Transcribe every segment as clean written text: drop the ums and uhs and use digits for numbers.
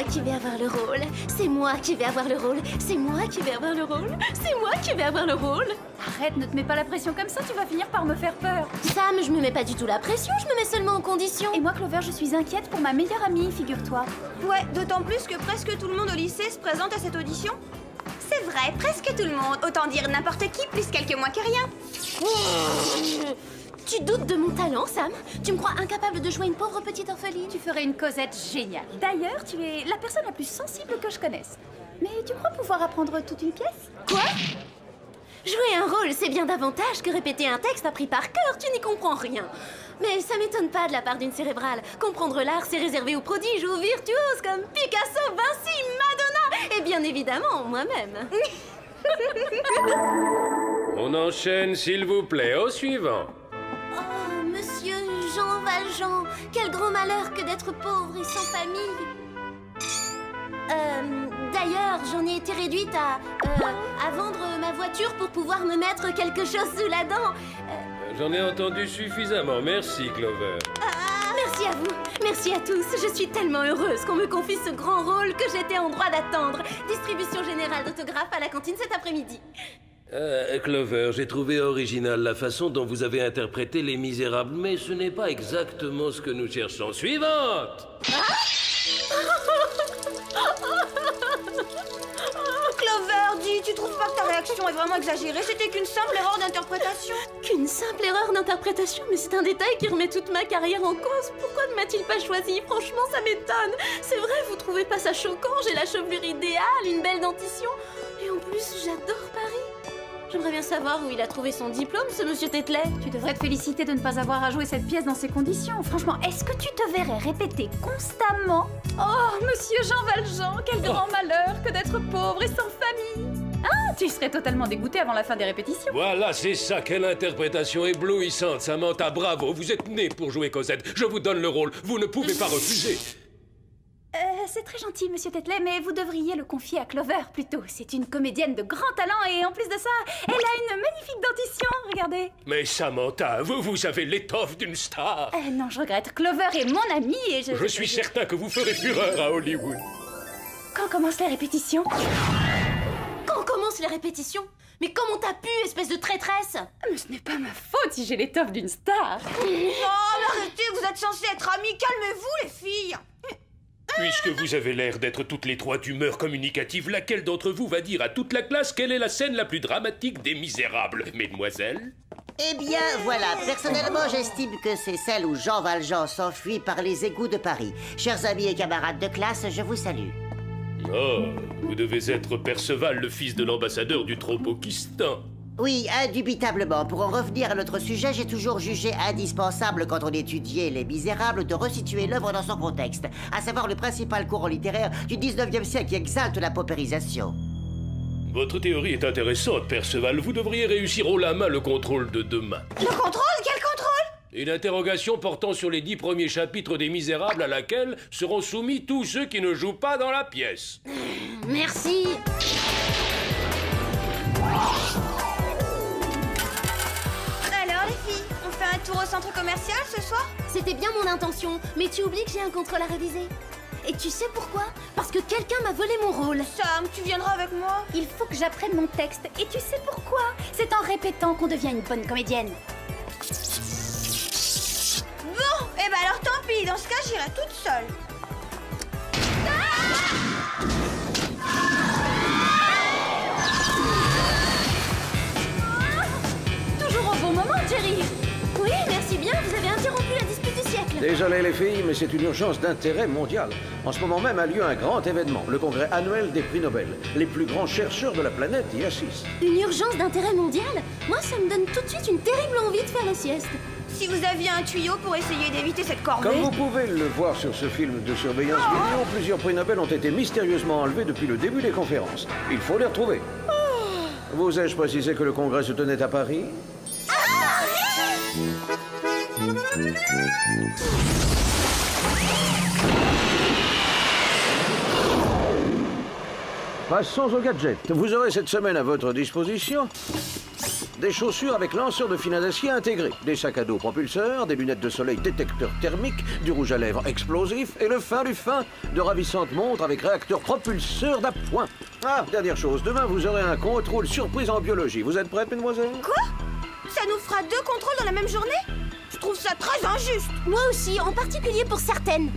moi qui vais avoir le rôle. C'est moi qui vais avoir le rôle. C'est moi qui vais avoir le rôle. C'est moi qui vais avoir le rôle. Arrête, ne te mets pas la pression comme ça, tu vas finir par me faire peur. Sam, je me mets pas du tout la pression, je me mets seulement en condition. Et moi, Clover, je suis inquiète pour ma meilleure amie, figure-toi. Ouais, d'autant plus que presque tout le monde au lycée se présente à cette audition. C'est vrai, presque tout le monde. Autant dire n'importe qui, plus quelques mois que rien. Tu doutes de mon talent, Sam? Tu me crois incapable de jouer une pauvre petite orpheline? Tu ferais une Cosette géniale. D'ailleurs, tu es la personne la plus sensible que je connaisse. Mais tu crois pouvoir apprendre toute une pièce? Quoi? Jouer un rôle, c'est bien davantage que répéter un texte appris par cœur, tu n'y comprends rien. Mais ça m'étonne pas de la part d'une cérébrale. Comprendre l'art, c'est réservé aux prodiges, aux virtuoses comme Picasso, Vinci, Madonna et bien évidemment moi-même. On enchaîne, s'il vous plaît, au suivant. Oh, monsieur Jean Valjean, quel grand malheur que d'être pauvre et sans famille. D'ailleurs, j'en ai été réduite à vendre ma voiture pour pouvoir me mettre quelque chose sous la dent. J'en ai entendu suffisamment, merci Clover. Merci à vous, merci à tous. Je suis tellement heureuse qu'on me confie ce grand rôle que j'étais en droit d'attendre. Distribution générale d'autographes à la cantine cet après-midi. Clover, j'ai trouvé original la façon dont vous avez interprété Les Misérables, mais ce n'est pas exactement ce que nous cherchons. Suivante! Clover, dis, tu trouves pas que ta réaction est vraiment exagérée? C'était qu'une simple erreur d'interprétation. Qu'une simple erreur d'interprétation? Mais c'est un détail qui remet toute ma carrière en cause. Pourquoi ne m'a-t-il pas choisi? Franchement, ça m'étonne. C'est vrai, vous trouvez pas ça choquant? J'ai la chevelure idéale, une belle dentition. Et en plus, j'adore Paris. J'aimerais bien savoir où il a trouvé son diplôme, ce monsieur Tetley. Tu devrais te féliciter de ne pas avoir à jouer cette pièce dans ces conditions. Franchement, est-ce que tu te verrais répéter constamment « Oh, monsieur Jean Valjean, quel grand malheur que d'être pauvre et sans famille !» Ah, tu serais totalement dégoûté avant la fin des répétitions. Voilà, c'est ça, quelle interprétation éblouissante, Samantha, bravo, vous êtes née pour jouer Cosette. Je vous donne le rôle, vous ne pouvez pas refuser. C'est très gentil, monsieur Tetley, mais vous devriez le confier à Clover, plutôt. C'est une comédienne de grand talent et en plus de ça, elle a une magnifique dentition, regardez. Mais Samantha, vous avez l'étoffe d'une star. Non, je regrette. Clover est mon amie et Je suis certain que vous ferez fureur à Hollywood. Quand commencent les répétitions? Quand commencent les répétitions? Mais comment t'as pu, espèce de traîtresse? Mais ce n'est pas ma faute si j'ai l'étoffe d'une star. Oh, mais arrêtez, vous êtes censés être amis, calmez-vous les filles. Puisque vous avez l'air d'être toutes les trois d'humeur communicative, laquelle d'entre vous va dire à toute la classe quelle est la scène la plus dramatique des Misérables, mesdemoiselles? Eh bien, voilà. Personnellement, j'estime que c'est celle où Jean Valjean s'enfuit par les égouts de Paris. Chers amis et camarades de classe, je vous salue. Oh, vous devez être Perceval, le fils de l'ambassadeur du Tropokistan. Oui, indubitablement. Pour en revenir à notre sujet, j'ai toujours jugé indispensable, quand on étudiait Les Misérables, de resituer l'œuvre dans son contexte, à savoir le principal courant littéraire du 19e siècle qui exalte la paupérisation. Votre théorie est intéressante, Perceval. Vous devriez réussir haut la main le contrôle de demain. Le contrôle? Quel contrôle? Une interrogation portant sur les 10 premiers chapitres des Misérables à laquelle seront soumis tous ceux qui ne jouent pas dans la pièce. Merci. Alors les filles, on fait un tour au centre commercial ce soir? C'était bien mon intention, mais tu oublies que j'ai un contrôle à réviser. Et tu sais pourquoi? Parce que quelqu'un m'a volé mon rôle. Sam, tu viendras avec moi? Il faut que j'apprenne mon texte. Et tu sais pourquoi? C'est en répétant qu'on devient une bonne comédienne. Bon, eh ben alors tant pis, dans ce cas j'irai toute seule. Toujours au bon moment, Jerry. Oui, merci bien, vous avez interrompu la dispute du siècle. Désolé les filles, mais c'est une urgence d'intérêt mondial. En ce moment même a lieu un grand événement, le congrès annuel des prix Nobel. Les plus grands chercheurs de la planète y assistent. Une urgence d'intérêt mondial? Moi, ça me donne tout de suite une terrible envie de faire la sieste. Si vous aviez un tuyau pour essayer d'éviter cette corvée... Comme vous pouvez le voir sur ce film de surveillance vidéo, plusieurs prix Nobel ont été mystérieusement enlevés depuis le début des conférences. Il faut les retrouver. Vous ai-je précisé que le congrès se tenait à Paris? Passons au gadget. Vous aurez cette semaine à votre disposition des chaussures avec lanceur de fil à d'acier intégré, des sacs à dos propulseurs, des lunettes de soleil détecteurs thermiques, du rouge à lèvres explosif et le fin du fin, de ravissantes montres avec réacteur propulseur d'appoint. Ah, dernière chose, demain vous aurez un contrôle surprise en biologie. Vous êtes prête, mesdemoiselles? Quoi? Ça nous fera 2 contrôles dans la même journée? Je trouve ça très injuste. Moi aussi, en particulier pour certaines.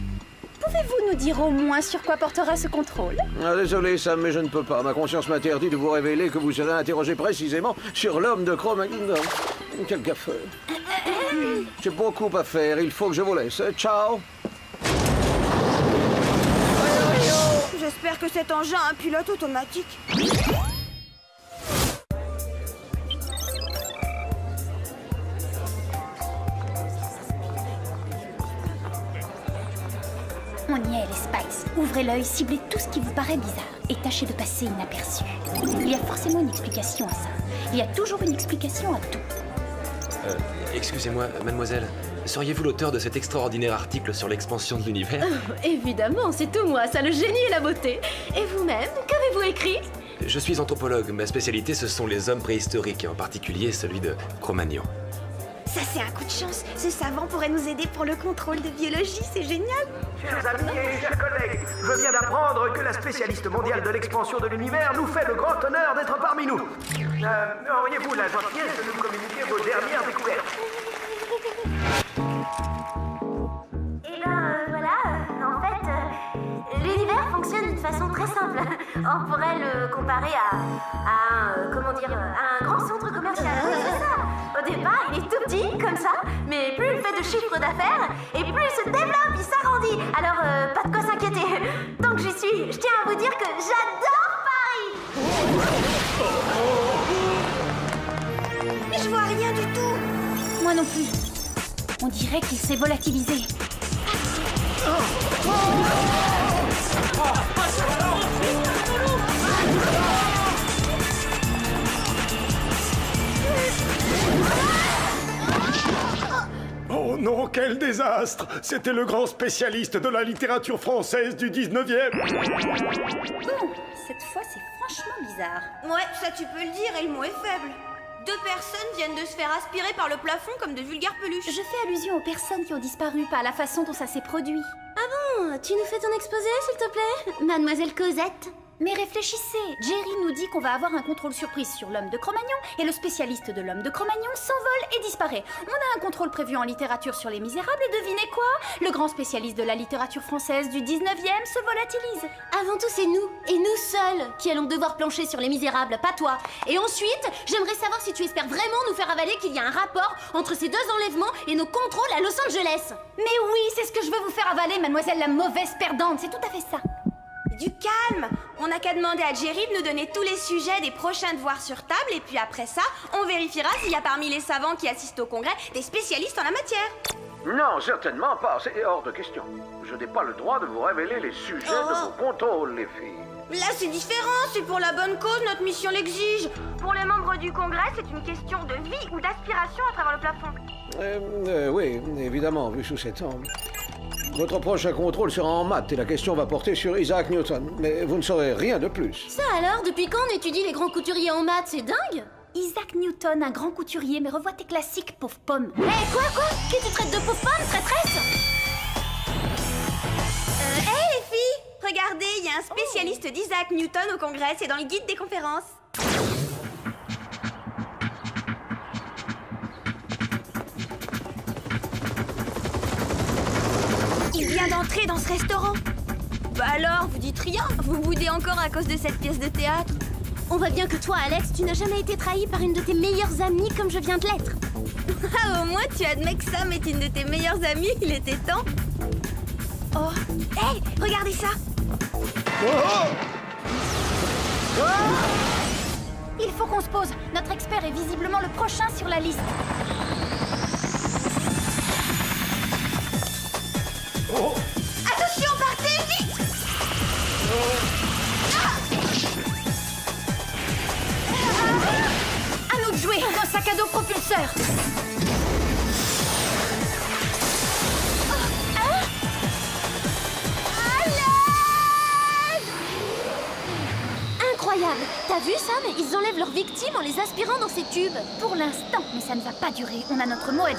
Pouvez-vous nous dire au moins sur quoi portera ce contrôle? Ah, désolé, Sam, mais je ne peux pas. Ma conscience m'interdit de vous révéler que vous serez interrogé précisément sur l'homme de Cro-Magnon. Quel gaffeur. J'ai beaucoup à faire. Il faut que je vous laisse. Ciao. J'espère que cet engin a un pilote automatique. On y est, les Spice. Ouvrez l'œil, ciblez tout ce qui vous paraît bizarre et tâchez de passer inaperçu. Il y a forcément une explication à ça. Il y a toujours une explication à tout. Excusez-moi, mademoiselle. Seriez-vous l'auteur de cet extraordinaire article sur l'expansion de l'univers? Évidemment, c'est tout moi, ça, le génie et la beauté. Et vous-même, qu'avez-vous écrit? Je suis anthropologue. Ma spécialité, ce sont les hommes préhistoriques, et en particulier celui de Cro-Magnon. Ça, c'est un coup de chance. Ce savant pourrait nous aider pour le contrôle de biologie, c'est génial. Chers amis et chers collègues, je viens d'apprendre que la spécialiste mondiale de l'expansion de l'univers nous fait le grand honneur d'être parmi nous. Auriez-vous la gentillesse de nous communiquer vos dernières découvertes? Eh ben voilà, en fait, l'univers fonctionne d'une façon très simple. On pourrait le comparer à un grand centre commercial. Oui, c'est ça. Au départ, il est tout petit, comme ça, mais plus il fait de chiffre d'affaires, et plus il se développe, il s'agrandit. Alors, pas de quoi s'inquiéter. Tant que j'y suis, je tiens à vous dire que j'adore Paris. Mais je vois rien du tout. Moi non plus. On dirait qu'il s'est volatilisé. Oh non, quel désastre! C'était le grand spécialiste de la littérature française du 19e. Cette fois, c'est franchement bizarre. Ouais, ça tu peux le dire, et le mot est faible. 2 personnes viennent de se faire aspirer par le plafond comme de vulgaires peluches. Je fais allusion aux personnes qui ont disparu, pas à la façon dont ça s'est produit. Ah bon, tu nous fais ton exposé, s'il te plaît, Mademoiselle Cosette? Mais réfléchissez, Jerry nous dit qu'on va avoir un contrôle surprise sur l'homme de Cro-Magnon et le spécialiste de l'homme de Cro-Magnon s'envole et disparaît. On a un contrôle prévu en littérature sur les Misérables et devinez quoi? Le grand spécialiste de la littérature française du 19e se volatilise. Avant tout, c'est nous, et nous seuls, qui allons devoir plancher sur les Misérables, pas toi. Et ensuite, j'aimerais savoir si tu espères vraiment nous faire avaler qu'il y a un rapport entre ces 2 enlèvements et nos contrôles à Los Angeles. Mais oui, c'est ce que je veux vous faire avaler, mademoiselle la mauvaise perdante, c'est tout à fait ça. Du calme. On n'a qu'à demander à Jerry de nous donner tous les sujets des prochains devoirs sur table, et puis après ça, on vérifiera s'il y a parmi les savants qui assistent au congrès des spécialistes en la matière. Non, certainement pas. C'est hors de question. Je n'ai pas le droit de vous révéler les sujets de vos contrôles, les filles. Là, c'est différent. C'est pour la bonne cause, notre mission l'exige. Pour les membres du congrès, c'est une question de vie ou d'aspiration à travers le plafond. Oui, évidemment, vu sous cet angle. Votre prochain contrôle sera en maths et la question va porter sur Isaac Newton. Mais vous ne saurez rien de plus. Ça alors, depuis quand on étudie les grands couturiers en maths, c'est dingue? Isaac Newton, un grand couturier, mais revois tes classiques, pauvre pomme. Hé, quoi? Qui tu traites de pauvre pomme, traîtresse? Hé les filles, regardez, il y a un spécialiste d'Isaac Newton au congrès, c'est dans le guide des conférences. Il vient d'entrer dans ce restaurant. Bah alors, vous dites rien? Vous boudez encore à cause de cette pièce de théâtre? On voit bien que toi, Alex, tu n'as jamais été trahi par une de tes meilleures amies comme je viens de l'être. Ah, au moins tu admets que Sam est une de tes meilleures amies, il était temps. Oh, hé, regardez ça. Il faut qu'on se pose. Notre expert est visiblement le prochain sur la liste. Attention, partez vite. À nous de jouer, un sac à dos propulseur. Incroyable! Ta T'as vu, Sam? Ils enlèvent leurs victimes en les aspirant dans ces tubes. Pour l'instant, mais ça ne va pas durer. On a notre mot à dire.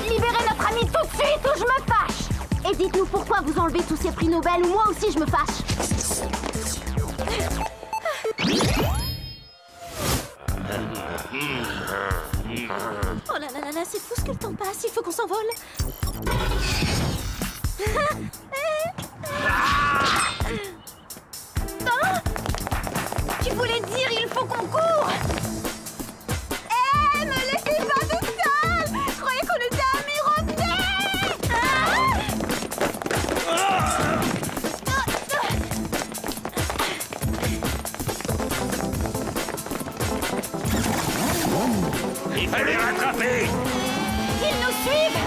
Libérez notre ami tout de suite ou je me fâche! Et dites-nous pourquoi vous enlevez tous ces prix Nobel ou moi aussi je me fâche! Oh là là là là, c'est fou ce que le temps passe, il faut qu'on s'envole! Ah! Tu voulais dire il faut qu'on court! Eh, me laissez pas toute seule! Je croyais qu'on était amis, revenez! Il faut les rattraper! Ils nous suivent!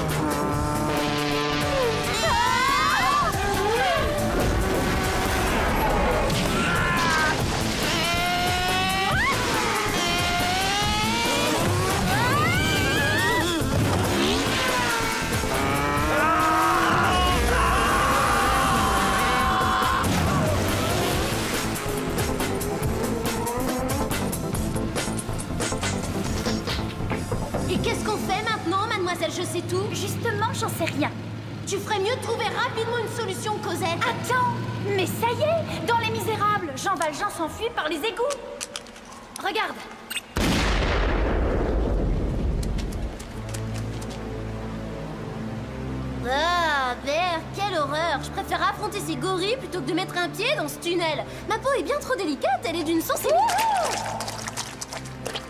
Et qu'est-ce qu'on fait maintenant, mademoiselle Je sais tout? Justement, j'en sais rien. Tu ferais mieux de trouver rapidement une solution, Cosette. Attends! Mais ça y est! Dans Les Misérables, Jean Valjean s'enfuit par les égouts! Regarde! Ah, merde, quelle horreur! Je préfère affronter ces gorilles plutôt que de mettre un pied dans ce tunnel. Ma peau est bien trop délicate, elle est d'une sensibilité.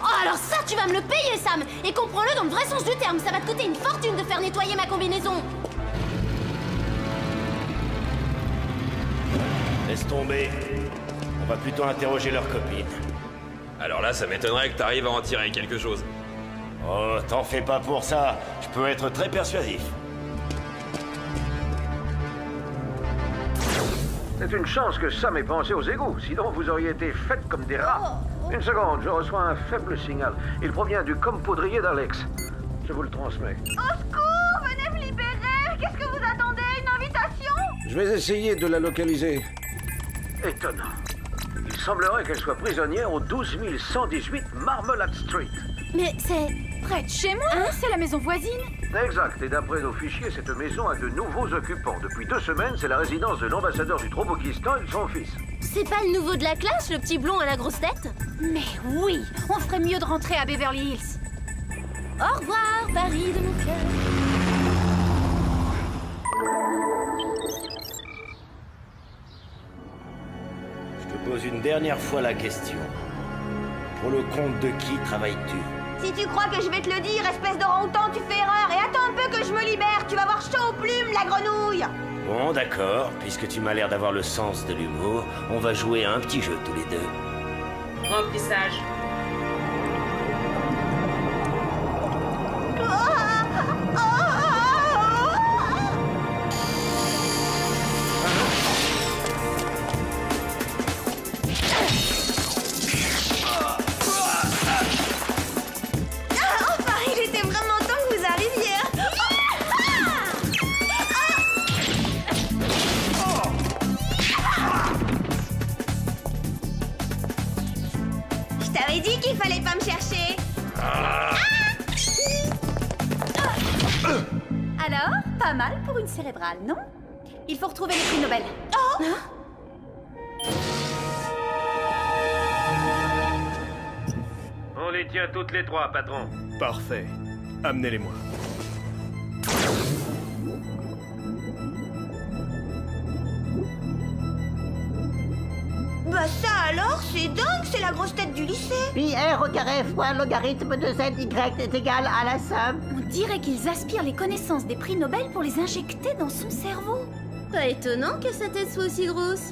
Oh, alors ça, tu vas me le payer, Sam! Et comprends-le dans le vrai sens du terme, ça va te coûter une fortune de faire nettoyer ma combinaison! Laisse tomber. On va plutôt interroger leur copine. Alors là, ça m'étonnerait que t'arrives à en tirer quelque chose. Oh, t'en fais pas pour ça. Je peux être très persuasif. C'est une chance que Sam ait pensé aux égouts, sinon vous auriez été faites comme des rats. Une seconde, je reçois un faible signal. Il provient du compoudrier d'Alex. Je vous le transmets. Au secours, venez me libérer! Qu'est-ce que vous attendez? Une invitation? Je vais essayer de la localiser. Étonnant. Il semblerait qu'elle soit prisonnière au 12 118 Marmalade Street. Mais c'est... Près de chez moi, c'est la maison voisine. Exact, et d'après nos fichiers, cette maison a de nouveaux occupants. Depuis 2 semaines, c'est la résidence de l'ambassadeur du Trobokistan et de son fils. C'est pas le nouveau de la classe, le petit blond à la grosse tête? Mais oui, on ferait mieux de rentrer à Beverly Hills. Au revoir, Paris de mon cœur. Je te pose une dernière fois la question. Pour le compte de qui travailles-tu? Si tu crois que je vais te le dire, espèce d'orang-outan, tu fais erreur. Et attends un peu que je me libère, tu vas avoir chaud aux plumes, la grenouille. Bon, d'accord. Puisque tu m'as l'air d'avoir le sens de l'humour, on va jouer à un petit jeu tous les deux. Remplissage. Enfin, il était vraiment temps que vous arriviez. Je t'avais dit qu'il fallait pas me chercher. Alors, pas mal pour une cérébrale, non? Il faut retrouver les prix Nobel. Oh! On les tient toutes les trois, patron. Parfait. Amenez-les-moi. Bah ça alors, c'est dingue, c'est la grosse tête du lycée. Puis R au carré fois logarithme de ZY est égal à la somme. On dirait qu'ils aspirent les connaissances des prix Nobel pour les injecter dans son cerveau. Pas étonnant que sa tête soit aussi grosse.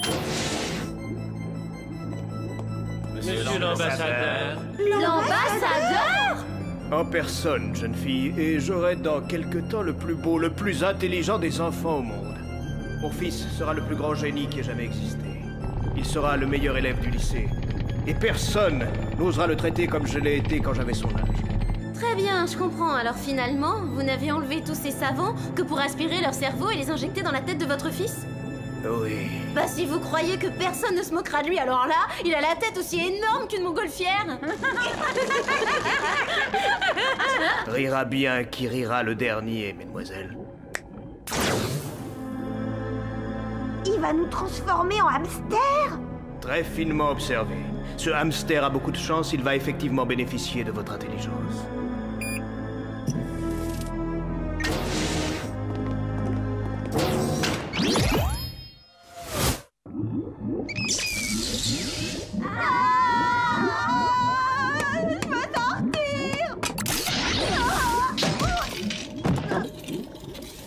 Monsieur l'ambassadeur. L'ambassadeur? En personne, jeune fille, et j'aurai dans quelque temps le plus beau, le plus intelligent des enfants au monde. Mon fils sera le plus grand génie qui ait jamais existé. Il sera le meilleur élève du lycée. Et personne n'osera le traiter comme je l'ai été quand j'avais son âge. Très bien, je comprends. Alors finalement, vous n'avez enlevé tous ces savants que pour aspirer leur cerveau et les injecter dans la tête de votre fils? Oui. Bah si vous croyez que personne ne se moquera de lui, alors là, il a la tête aussi énorme qu'une montgolfière. Rira bien qui rira le dernier, mesdemoiselles. Il va nous transformer en hamster? Très finement observé. Ce hamster a beaucoup de chance, il va effectivement bénéficier de votre intelligence. Je veux sortir.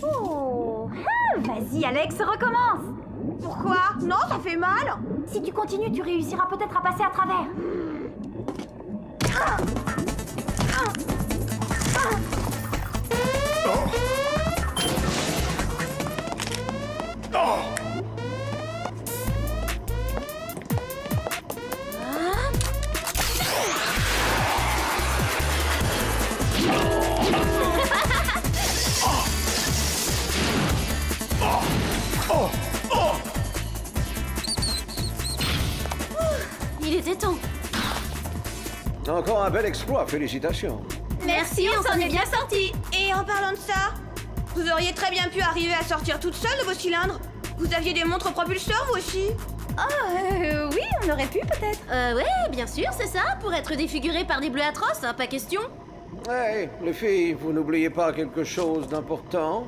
Oh, vas-y Alex, recommence. Pourquoi? Non, ça fait mal. Si tu continues, tu réussiras peut-être à passer à travers. Il était temps. Encore un bel exploit, félicitations. Merci, on s'en est bien sorti. Et en parlant de ça, vous auriez très bien pu arriver à sortir toute seule de vos cylindres. Vous aviez des montres propulseurs, vous aussi? Oui, on aurait pu peut-être. Ouais, bien sûr, c'est ça, pour être défiguré par des bleus atroces, hein, pas question. Hey, les filles, vous n'oubliez pas quelque chose d'important?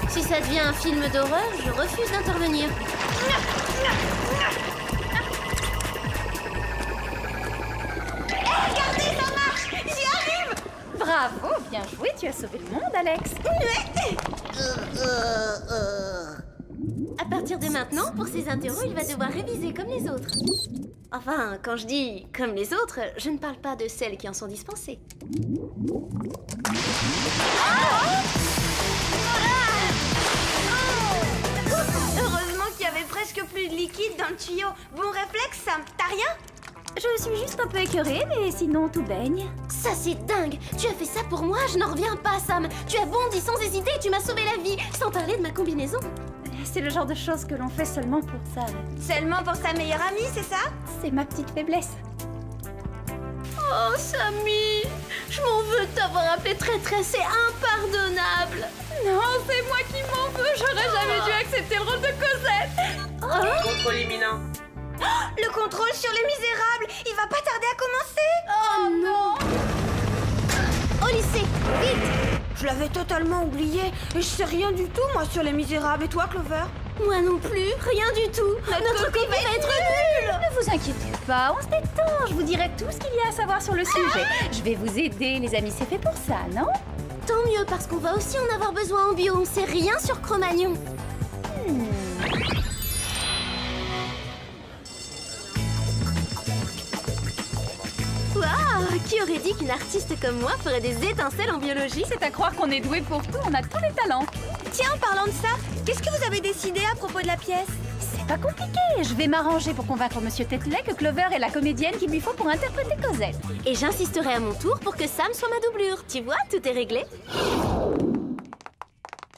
Si ça devient un film d'horreur, je refuse d'intervenir. Regardez, ça marche! J'y arrive! Bravo, bien joué, tu as sauvé le monde Alex. À partir de maintenant, pour ses interros, il va devoir réviser comme les autres. Enfin, quand je dis comme les autres, je ne parle pas de celles qui en sont dispensées. Heureusement qu'il y avait presque plus de liquide dans le tuyau. Bon réflexe, Sam. T'as rien? Je suis juste un peu écœurée, mais sinon tout baigne. Ça c'est dingue! Tu as fait ça pour moi, je n'en reviens pas, Sam! Tu as bondi sans hésiter et tu m'as sauvé la vie, sans parler de ma combinaison! C'est le genre de choses que l'on fait seulement pour ça. Seulement pour sa meilleure amie, c'est ça? C'est ma petite faiblesse. Oh, Sammy! Je m'en veux de t'avoir appelé traîtresse, c'est impardonnable! Non, c'est moi qui m'en veux, j'aurais jamais dû accepter le rôle de Cosette. Contrôle imminent. Le contrôle sur les misérables, il va pas tarder à commencer. Oh non! Au lycée, vite! Je l'avais totalement oublié, et je sais rien du tout, moi, sur les misérables. Et toi, Clover? Moi non plus, rien du tout! Notre copie va être nulle! Ne vous inquiétez pas, on se détend, je vous dirai tout ce qu'il y a à savoir sur le sujet. Je vais vous aider, les amis, c'est fait pour ça, non? Tant mieux, parce qu'on va aussi en avoir besoin en bio, on sait rien sur Cro-Magnon. Waouh! Qui aurait dit qu'une artiste comme moi ferait des étincelles en biologie? C'est à croire qu'on est doué pour tout, on a tous les talents. Tiens, en parlant de ça, qu'est-ce que vous avez décidé à propos de la pièce? C'est pas compliqué, je vais m'arranger pour convaincre Monsieur Tetley que Clover est la comédienne qu'il lui faut pour interpréter Cosette. Et j'insisterai à mon tour pour que Sam soit ma doublure. Tu vois, tout est réglé.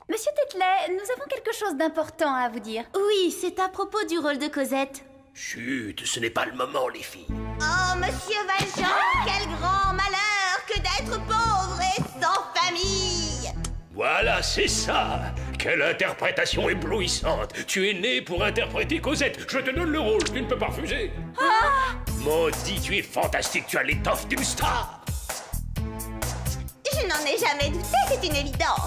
Monsieur Tetley, nous avons quelque chose d'important à vous dire. Oui, c'est à propos du rôle de Cosette. Chut, ce n'est pas le moment, les filles. Oh, Monsieur Valjean, quel grand malheur que d'être pauvre et sans famille! Voilà, c'est ça! Quelle interprétation éblouissante! Tu es né pour interpréter Cosette. Je te donne le rôle, tu ne peux pas refuser. Maudit, tu es fantastique, tu as l'étoffe d'une star. Je n'en ai jamais douté, c'est une évidence.